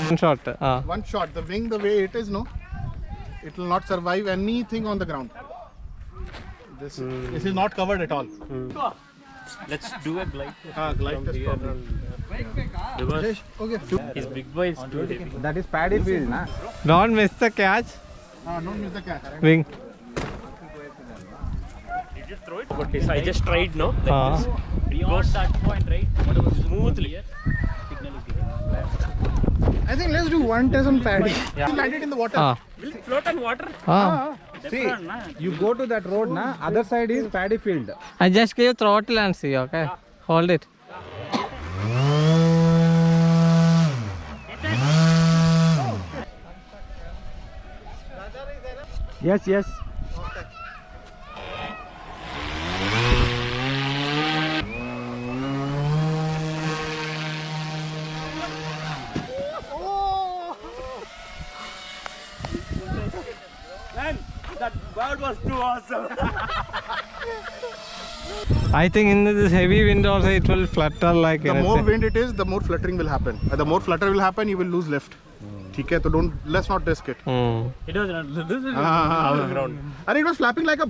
One shot. One shot. The wing, the way it is, no, it will not survive anything on the ground. This is not covered at all. Let's do a glide. Glide test problem. Because Okay. his big boy is too heavy. That is paddy field, na? Don't miss the catch. Don't miss the catch. Wing. Did you throw it? Okay, so I just tried, no? Beyond that point, right? Whatever Smoothly. signal is given. I think let's do one test on paddy. Land it in the water. Will it float on water? See, you go to that road, na? Other side is paddy field. I just give throttle and see, okay? Hold it. Yes, yes. Man, that bird was too awesome. I think in this heavy wind also it will flutter like The more wind it is, the more fluttering will happen. The more flutter will happen, you will lose lift. Okay, so let's not risk it. It was not. This is our ground. And it was flapping like a